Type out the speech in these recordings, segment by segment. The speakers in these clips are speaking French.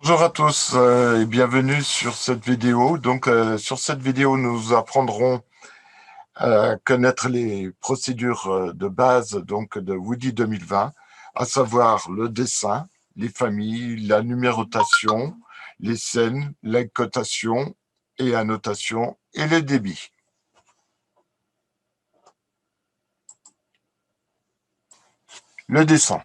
Bonjour à tous et bienvenue sur cette vidéo. Sur cette vidéo, nous apprendrons à connaître les procédures de base de Woody 2020, à savoir le dessin, les familles, la numérotation, les scènes, la cotation et annotation et les débits. Le dessin.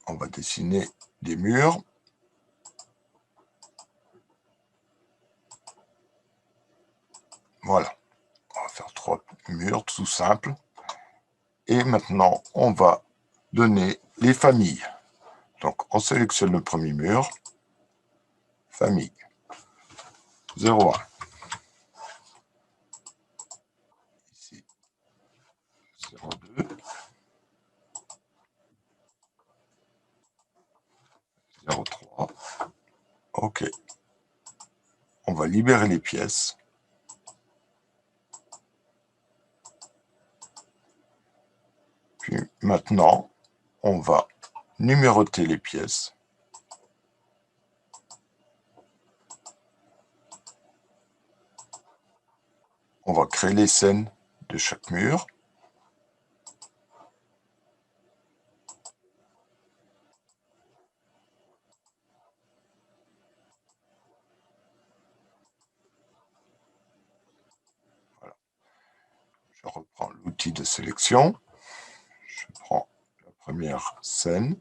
On va dessiner des murs. Voilà. On va faire 3 murs tout simples. Et maintenant, on va donner les familles. Donc, on sélectionne le premier mur, famille, 0,1. Ici, 0,2, 0,3. OK. On va libérer les pièces. Puis maintenant, on va numéroter les pièces. On va créer les scènes de chaque mur. Voilà. Je reprends l'outil de sélection. Je prends la première scène.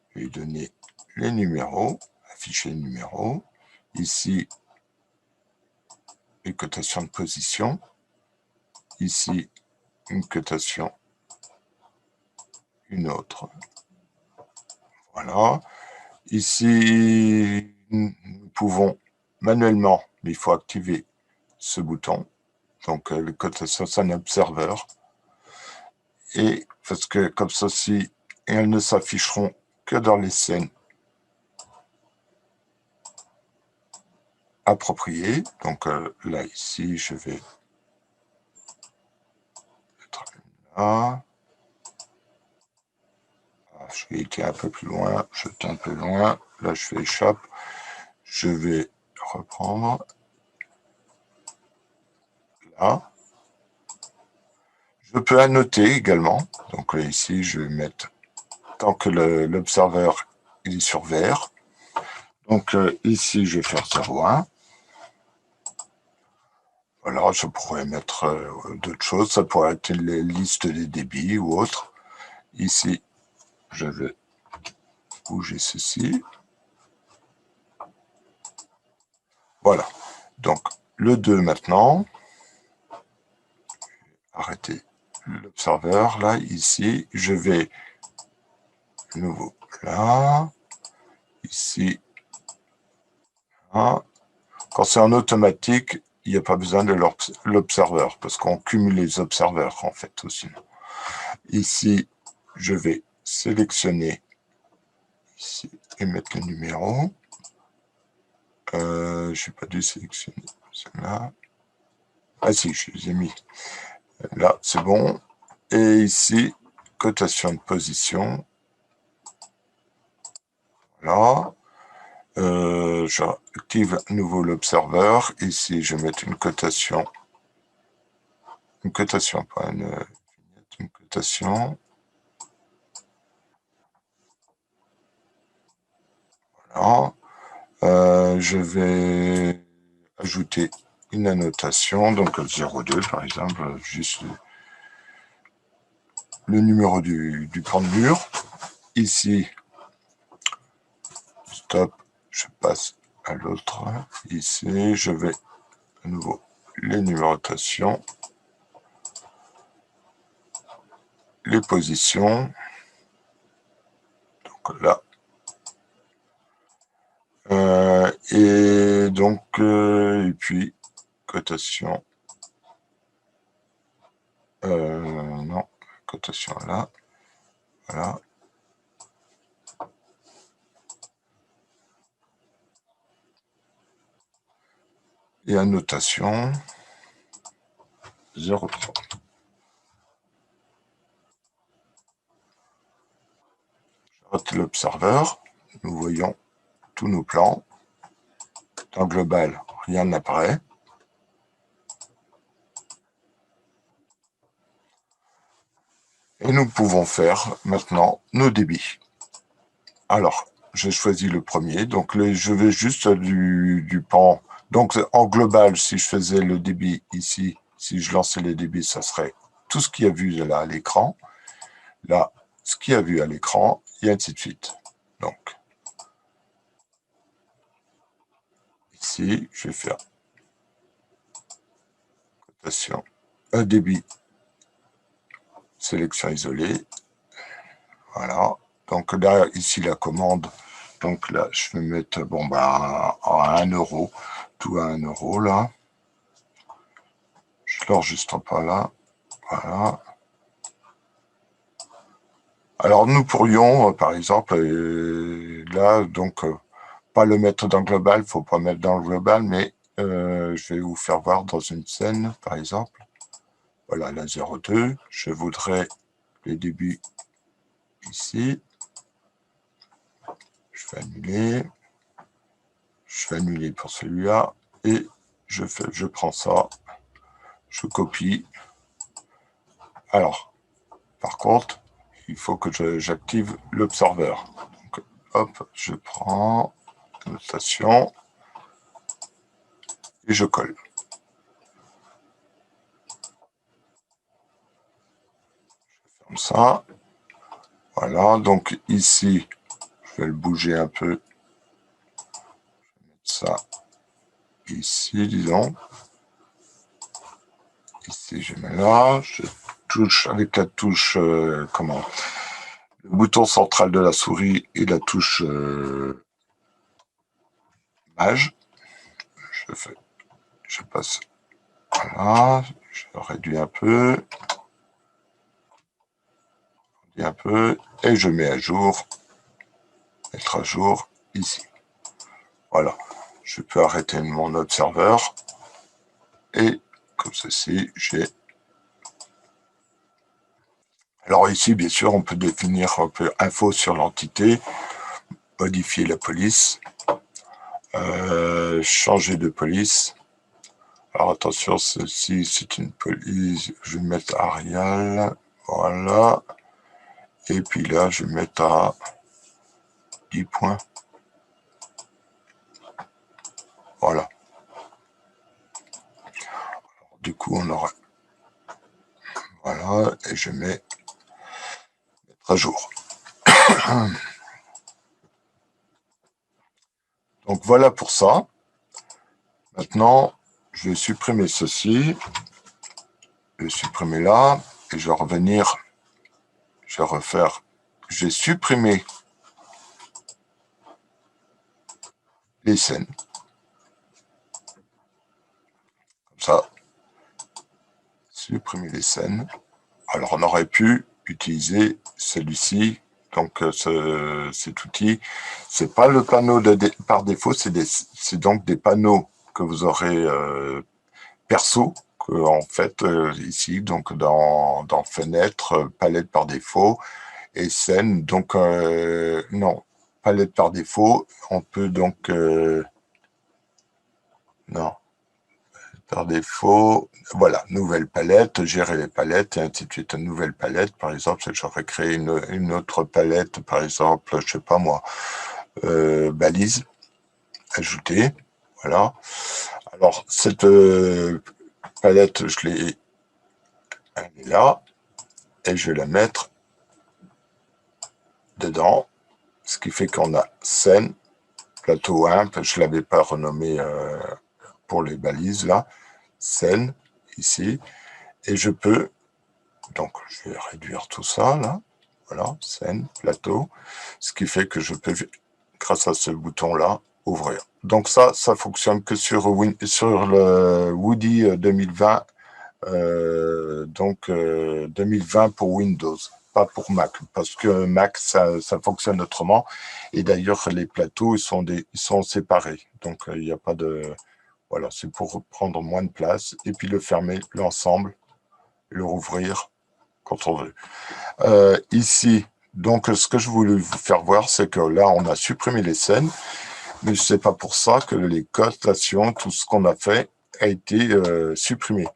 Je vais lui donner les numéros, afficher les numéros. Ici, les cotations de position. Ici, une cotation, une autre. Voilà. Ici, nous pouvons manuellement, mais il faut activer ce bouton. Donc, les cotations, c'est un observeur. Et parce que comme ceci, elles ne s'afficheront que dans les scènes appropriées. Donc là, ici, je vais mettre là. Je vais étirer un peu plus loin, jeter un peu loin. Là, je fais échappe. Je vais reprendre là. Je peux annoter également. Donc ici, je vais mettre, tant que l'observeur est sur vert. Donc ici, je vais faire 0,1. Voilà, je pourrais mettre d'autres choses. Ça pourrait être les listes des débits ou autre. Ici, je vais bouger ceci. Voilà. Donc, le 2 maintenant. Arrêter l'observeur. Là, ici, je vais de nouveau là. Ici, là. Quand c'est en automatique, il n'y a pas besoin de l'observeur parce qu'on cumule les observeurs en fait aussi. Ici, je vais sélectionner ici et mettre le numéro. Je n'ai pas dû sélectionner celle-là. Ah si, je les ai mis. Là, c'est bon. Et ici, cotation de position. Voilà. J'active à nouveau l'observeur. Ici, je vais mettre une cotation. Une cotation, pas une cotation. Voilà. Je vais ajouter une annotation, donc 0,2 par exemple, juste le numéro du pan de mur. Ici, stop, je passe à l'autre. Ici, je vais à nouveau les numérotations, les positions. Donc là. Et puis, cotation. Non, cotation là. Voilà. Et annotation 0,3. l'observer, nous voyons tous nos plans. Dans global, rien n'apparaît. Et nous pouvons faire maintenant nos débits. Alors, j'ai choisi le premier, donc je vais juste du pan. Donc en global, si je faisais le débit ici, si je lançais les débits, ça serait tout ce qu'il y a vu là à l'écran. Là, ce qu'il y a vu à l'écran, et ainsi de suite. Donc, ici, je vais faire cotation, un débit, sélection isolée. Voilà. Donc là, ici, la commande. Donc là, je vais mettre, bon, bah, à 1 euro, tout à 1 euro, là. Je l'enregistre pas là. Voilà. Alors, nous pourrions, par exemple, là, donc, pas le mettre dans le global, il ne faut pas mettre dans le global, mais je vais vous faire voir dans une scène, par exemple. Voilà, la 02. Je voudrais les débuts ici. Je vais annuler. Je vais annuler pour celui-là. Et je prends ça. Je copie. Alors, par contre, il faut que j'active l'observer. Donc, hop, je prends notation et je colle. Je ferme ça. Voilà, donc ici, je vais le bouger un peu. Je vais mettre ça ici, disons. Ici, je mets là. Je touche avec la touche, le bouton central de la souris et la touche mage. Je passe. Voilà, je réduis un peu. Et je mets à jour, mettre à jour ici. Voilà, je peux arrêter mon observeur et comme ceci, j'ai. Alors ici, bien sûr, on peut définir un peu info sur l'entité, modifier la police, changer de police. Alors attention, ceci c'est une police, je vais mettre Arial, voilà. Et puis là, je vais mettre à 10 points. Voilà. Alors, du coup, on aura. Voilà, et je mets mettre à jour. Donc voilà pour ça. Maintenant, je vais supprimer ceci. Je vais supprimer là. Et je vais revenir. Je vais refaire. Je vais supprimer les scènes. Comme ça. Supprimer les scènes. Alors on aurait pu utiliser celui-ci. Donc cet outil. C'est pas le panneau par défaut. C'est donc des panneaux que vous aurez perso. En fait, ici, donc dans fenêtre, palette par défaut et scène. Donc, non, palette par défaut. On peut donc, non, par défaut, voilà, nouvelle palette, gérer les palettes et ainsi de suite. Une nouvelle palette, par exemple, j'aurais créé une autre palette, par exemple, je sais pas moi, balise, ajouter, voilà. Alors, cette palette, elle est là, et je vais la mettre dedans, ce qui fait qu'on a scène, plateau 1, je ne l'avais pas renommé pour les balises là, scène, ici, et je peux, donc je vais réduire tout ça là, voilà, scène, plateau, ce qui fait que je peux, grâce à ce bouton là, ouvrir. Donc ça fonctionne que sur le Woody 2020, donc 2020 pour Windows, pas pour Mac, parce que Mac ça fonctionne autrement. Et d'ailleurs les plateaux ils sont séparés, donc il n'y a pas de, voilà, c'est pour prendre moins de place et puis le fermer l'ensemble, le rouvrir quand on veut. Ici Donc, ce que je voulais vous faire voir, c'est que là, on a supprimé les scènes, mais c'est pas pour ça que les cotations, tout ce qu'on a fait, a été supprimé.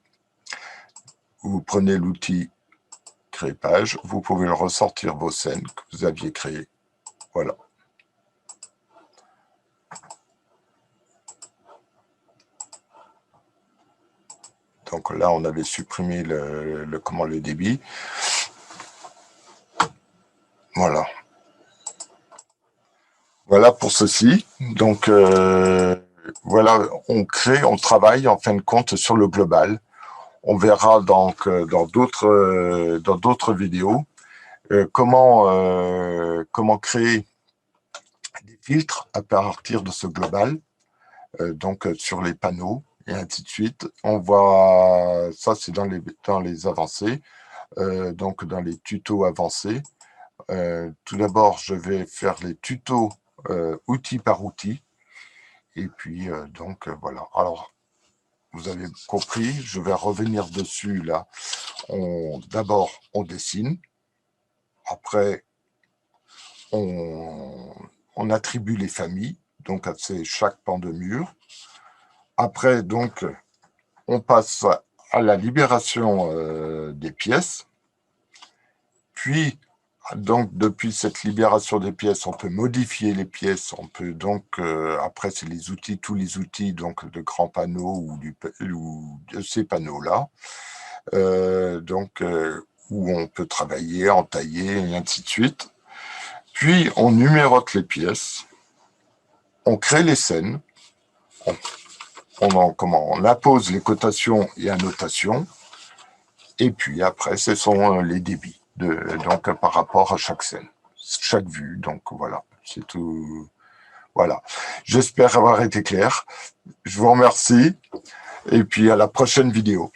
Vous prenez l'outil créer page, vous pouvez ressortir vos scènes que vous aviez créées. Voilà. Donc là, on avait supprimé le débit. Voilà. Voilà pour ceci. Donc, voilà, on travaille en fin de compte sur le global. On verra donc dans d'autres vidéos comment créer des filtres à partir de ce global, donc sur les panneaux et ainsi de suite. On voit ça, c'est dans les avancées, donc dans les tutos avancés. Tout d'abord, je vais faire les tutos outil par outil. Et puis, voilà. Alors, vous avez compris, je vais revenir dessus là. D'abord, on dessine. Après, on attribue les familles, donc c'est chaque pan de mur. Après, donc, on passe à la libération des pièces. Puis, donc, depuis cette libération des pièces, on peut modifier les pièces. On peut donc, après, c'est les outils, tous les outils donc de grands panneaux ou de ces panneaux-là. Où on peut travailler, entailler, et ainsi de suite. Puis, on numérote les pièces, on crée les scènes, on appose les cotations et annotations, et puis après, ce sont les débits, donc par rapport à chaque scène, chaque vue. Donc voilà, c'est tout. Voilà. J'espère avoir été clair. Je vous remercie, et puis à la prochaine vidéo.